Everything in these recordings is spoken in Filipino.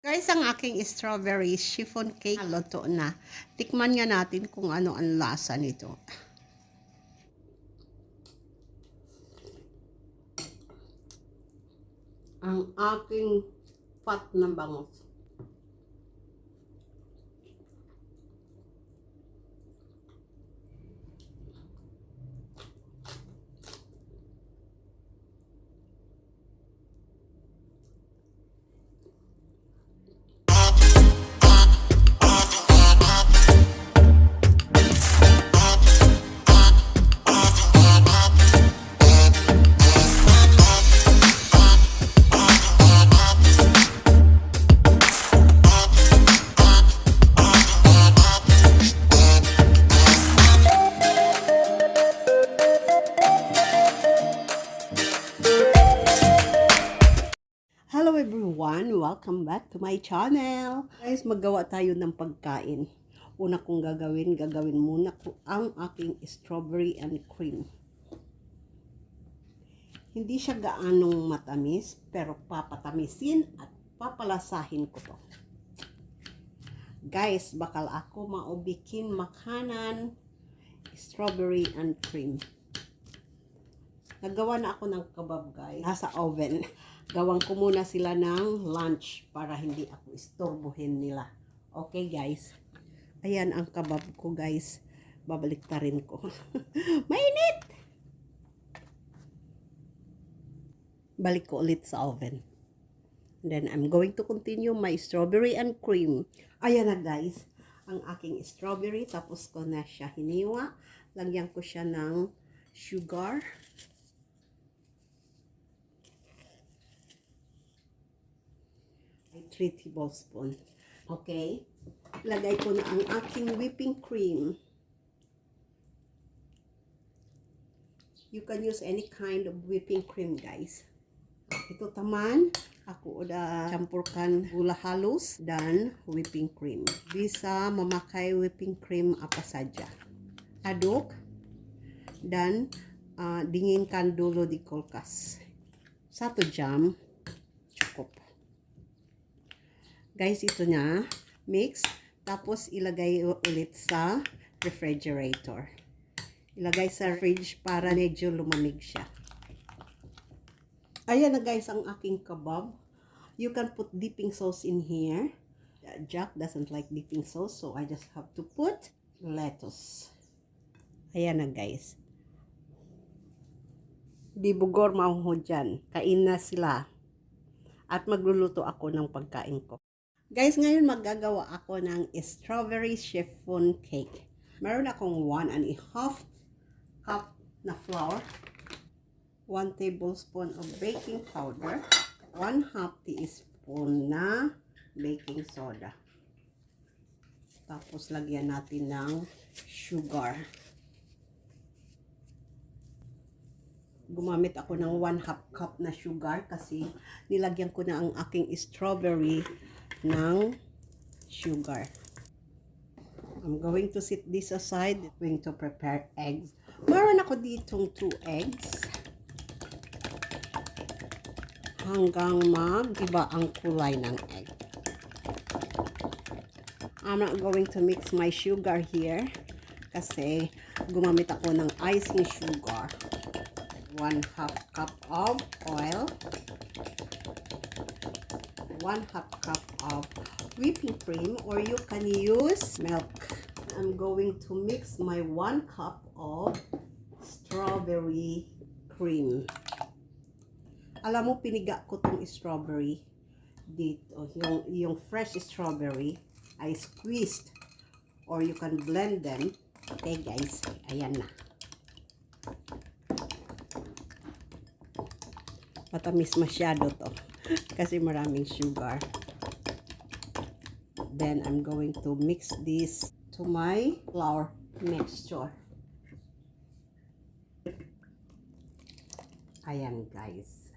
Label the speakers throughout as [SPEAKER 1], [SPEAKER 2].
[SPEAKER 1] Guys, ang aking strawberry chiffon cake luto na. Tikman nga natin kung ano ang lasa nito. Ang aking pot na bangus. Hello everyone! Welcome back to my channel! Guys, maggawa tayo ng pagkain. Una kong gagawin muna ko ang aking strawberry and cream. Hindi siya gaanong matamis, pero papatamisin at papalasahin ko to. Guys, bakal ako maubikin makanan strawberry and cream. Nagawa na ako ng kebab, guys. Nasa oven. Gawang ko muna sila ng lunch para hindi ako istorbohin nila. Okay, guys. Ayan ang kebab ko, guys. Babaliktarin ko. Mainit! Balik ko ulit sa oven. Then, I'm going to continue my strawberry and cream. Ayan na, guys. Ang aking strawberry. Tapos ko na siya hiniwa. Lagyan ko siya ng sugar. 3 tablespoons. Okay. Lagay ko na ang aking whipping cream. You can use any kind of whipping cream, guys. Ito taman, ako udah campurkan gula halus dan whipping cream. Bisa memakai whipping cream apa saja. Aduk dan dinginkan dulu di kulkas. 1 jam cukup. Guys, ito na, mix, tapos ilagay ulit sa refrigerator. Ilagay sa fridge para medyo lumamig siya. Ayan na, guys, ang aking kebab. You can put dipping sauce in here. Jack doesn't like dipping sauce, so I just have to put lettuce. Ayan na, guys. Di bugor mauho dyan. Kain na sila. At magluluto ako ng pagkain ko. Guys, ngayon maggagawa ako ng strawberry chiffon cake. Meron akong 1½ cup na flour, 1 tablespoon of baking powder, 1/2 teaspoon na baking soda. Tapos lagyan natin ng sugar. Gumamit ako ng 1/2 cup na sugar kasi nilagyan ko na ang aking strawberry ng sugar. I'm going to set this aside. I'm going to prepare eggs. Meron ako ditong 2 eggs. Hanggang mag-iba ang kulay ng egg. I'm not going to mix my sugar here kasi gumamit ako ng icing sugar. 1/2 cup of oil. 1/2 cup of whipping cream, or you can use milk. I'm going to mix my 1 cup of strawberry cream. Alam mo, piniga ko tong strawberry dito. Yung fresh strawberry, I squeezed, or you can blend them. Okay, guys, ayan na. Matamis masyado to. Kasi maraming sugar. Then, I'm going to mix this to my flour mixture. Ayan, guys.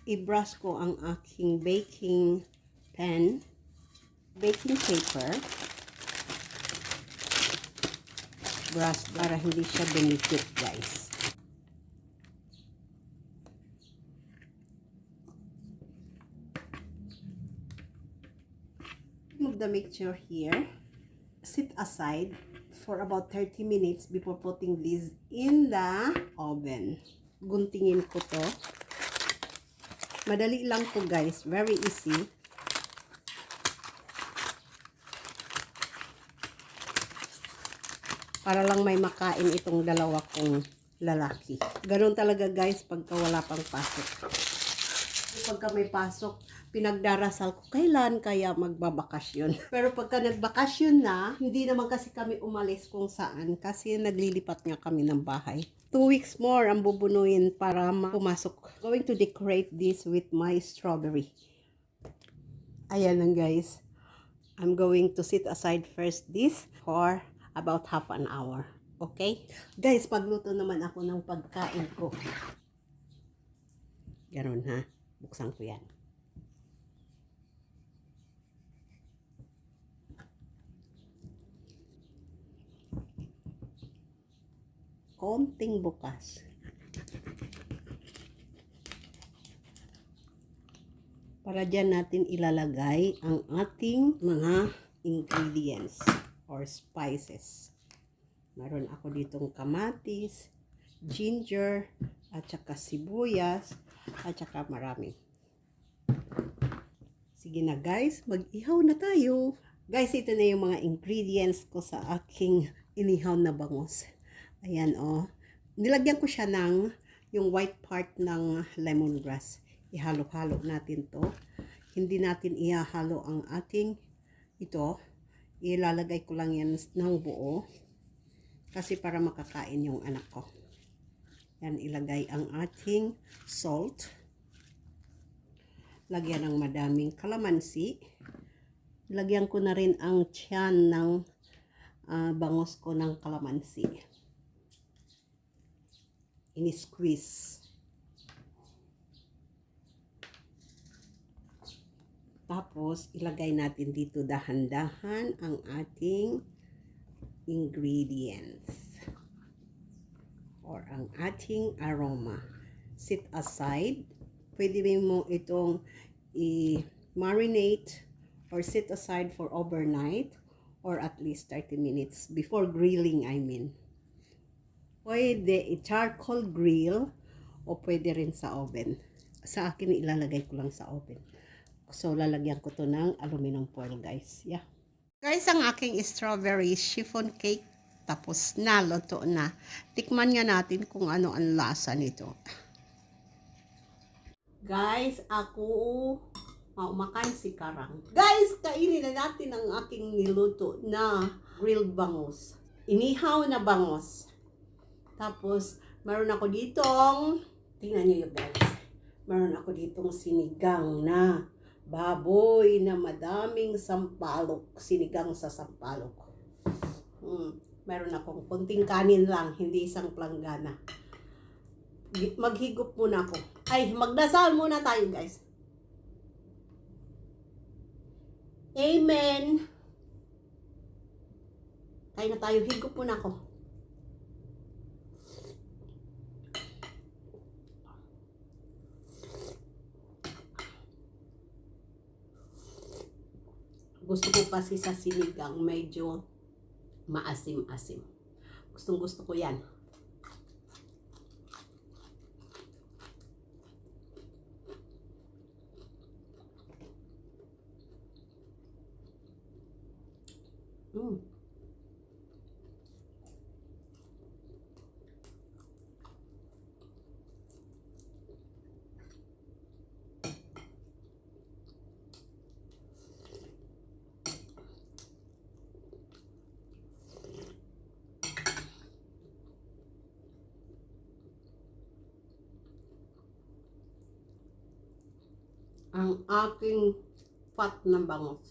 [SPEAKER 1] I-brush ko ang aking baking paper. Brush para hindi siya dumikit, guys. Move the mixture here. Sit aside for about 30 minutes before putting this in the oven. Guntingin ko to. Madali lang to, guys. Very easy. Para lang may makain itong dalawa kong lalaki. Ganun talaga, guys, pagka wala pang pasok. Pagka may pasok, pinagdarasal ko kailan kaya magbabakasyon. Pero pagka nagbakasyon na, hindi naman kasi kami umalis kung saan kasi naglilipat nga kami ng bahay. 2 weeks more ang bubunuin para pumasok. Going to decorate this with my strawberry. Ayan lang, guys. I'm going to sit aside first this for about half an hour. Okay? Guys, pagluto naman ako ng pagkain ko. Ganon, ha? Buksan ko yan. Konting bukas. Para dyan natin ilalagay ang ating mga ingredients or spices. Meron ako ditong kamatis, ginger, at saka sibuyas, at saka marami. Sige na, guys, mag-ihaw na tayo. Guys, ito na yung mga ingredients ko sa aking inihaw na bangus. Ayan, oh. Nilagyan ko siya ng yung white part ng lemongrass. Ihalo-halo natin to. Hindi natin ihahalo ang ating ito. Ilalagay ko lang yan ng buo. Kasi para makakain yung anak ko. Yan, ilagay ang ating salt. Lagyan ng madaming kalamansi. Lagyan ko na rin ang tiyan ng bangus ko ng kalamansi. Ini-squeeze. Tapos, ilagay natin dito dahan-dahan ang ating ingredients or ang ating aroma. Sit aside. Pwede mo itong i-marinate or sit aside for overnight or at least 30 minutes before grilling, I mean. Pwede i-charcoal grill o pwede rin sa oven. Sa akin, ilalagay ko lang sa oven. So, lalagyan ko to ng aluminum foil, guys. Yeah. Guys, ang aking strawberry chiffon cake tapos na, luto na. Tikman nga natin kung ano ang lasa nito. Guys, ako maumakan si Karang. Guys, kainin na natin ang aking niluto na grilled bangus. Inihaw na bangus. Tapos, meron ako ditong, tingnan nyo yung guys. Meron ako ditong sinigang na baboy na madaming sampalok. Sinigang sa sampalok. Meron akong konting kanin lang, hindi isang planggana. Maghigop muna ako. Ay, magdasal muna tayo, guys. Amen. Tayo na tayo, higop muna ako. Gusto ko kasi sa sinigang medyo maasim-asim. Gustong-gusto ko yan. Ang aking pot ng bangus.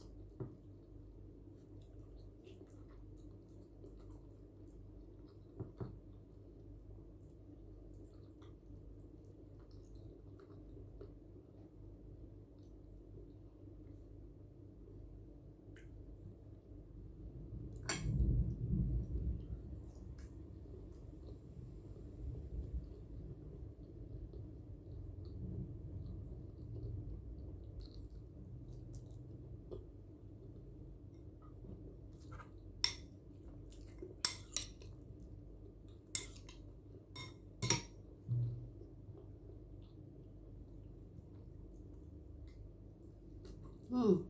[SPEAKER 1] Hmm.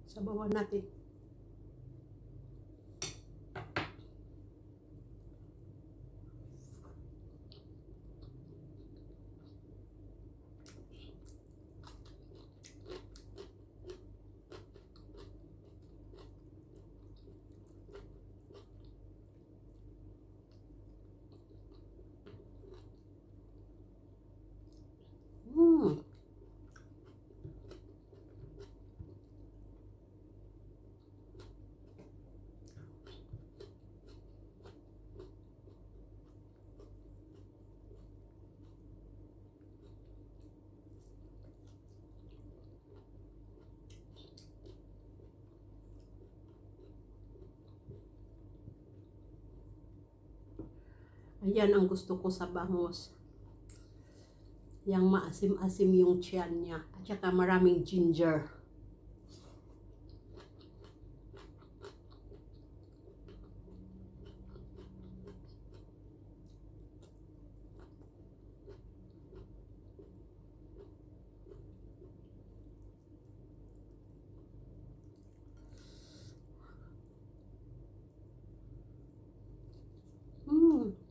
[SPEAKER 1] Sabawan natin. Hmm. Ayan ang gusto ko sa bangus. Yang maasim-asim yung tiyan niya. At saka maraming ginger. Hmm.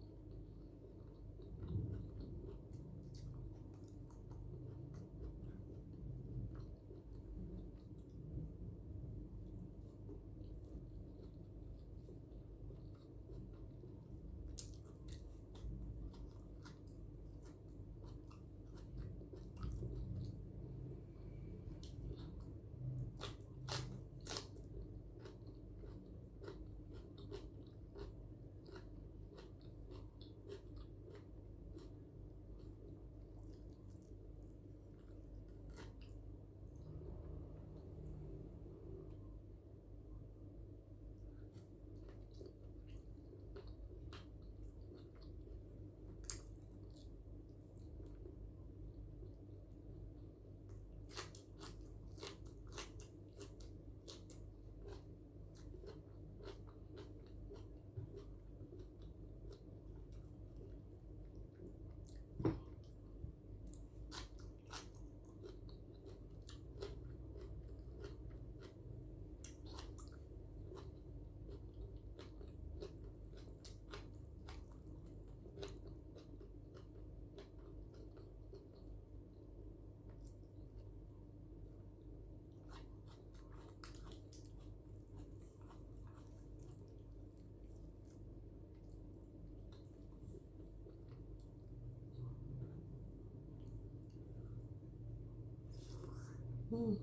[SPEAKER 1] Hmm.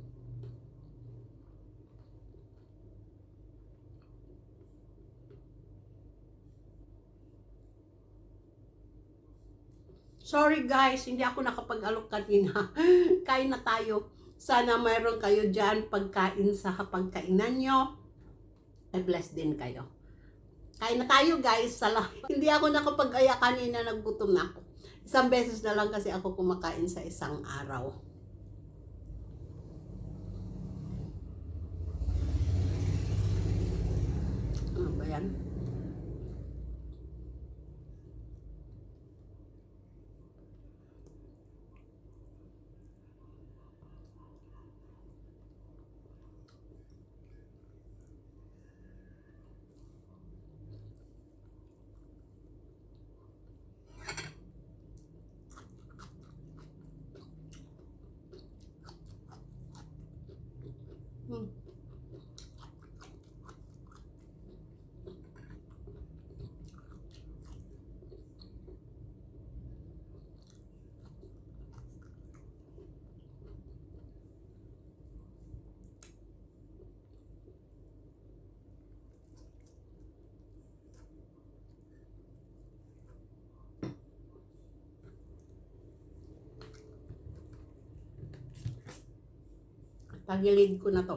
[SPEAKER 1] Sorry guys, hindi ako nakapag-alok kanina. Kain na tayo. Sana mayroon kayo dyan pagkain sa hapagkainan nyo. I bless din kayo. Kain na tayo guys. Salamat. Hindi ako nakapag-aya kanina, naggutom na ako. Isang beses na lang kasi ako kumakain sa isang araw. Ano ba yan? Hmm. Tagilid ko na to.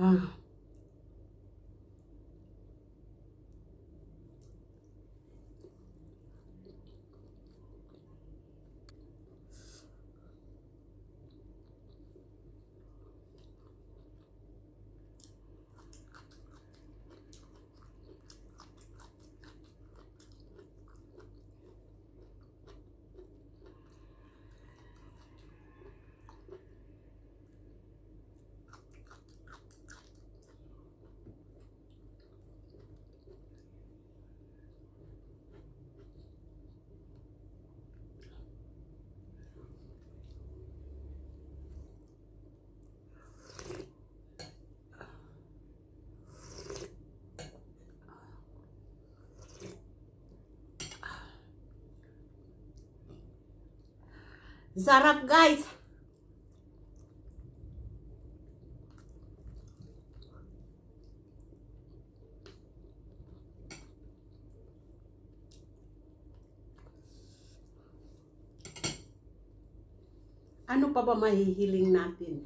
[SPEAKER 1] Ah. Sarap, guys. Ano pa ba mahihiling natin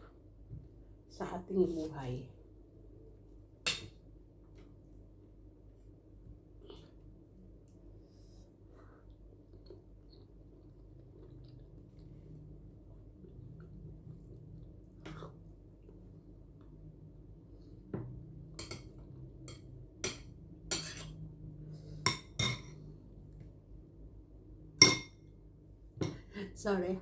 [SPEAKER 1] sa ating buhay? Sorry.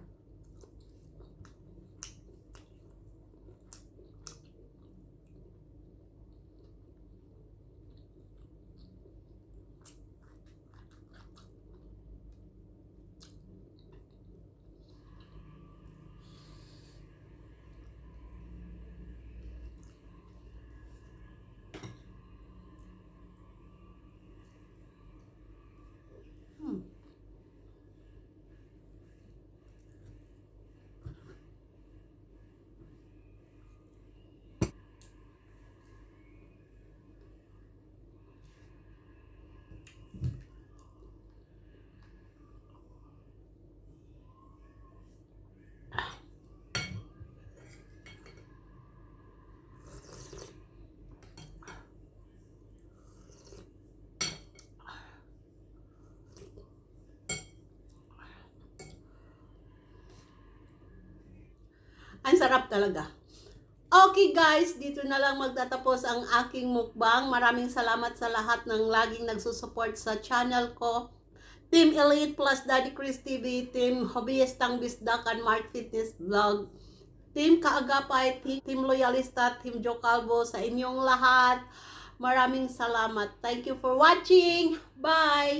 [SPEAKER 1] Ang sarap talaga. Okay guys, dito na lang magtatapos ang aking mukbang. Maraming salamat sa lahat ng laging nagsusupport sa channel ko. Team Elite plus Daddy Chris TV, Team Hobbyistang Bisdakan Mark Fitness Vlog, Team Kaagapay, Team Loyalista, Team Joe Calvo, sa inyong lahat. Maraming salamat. Thank you for watching. Bye!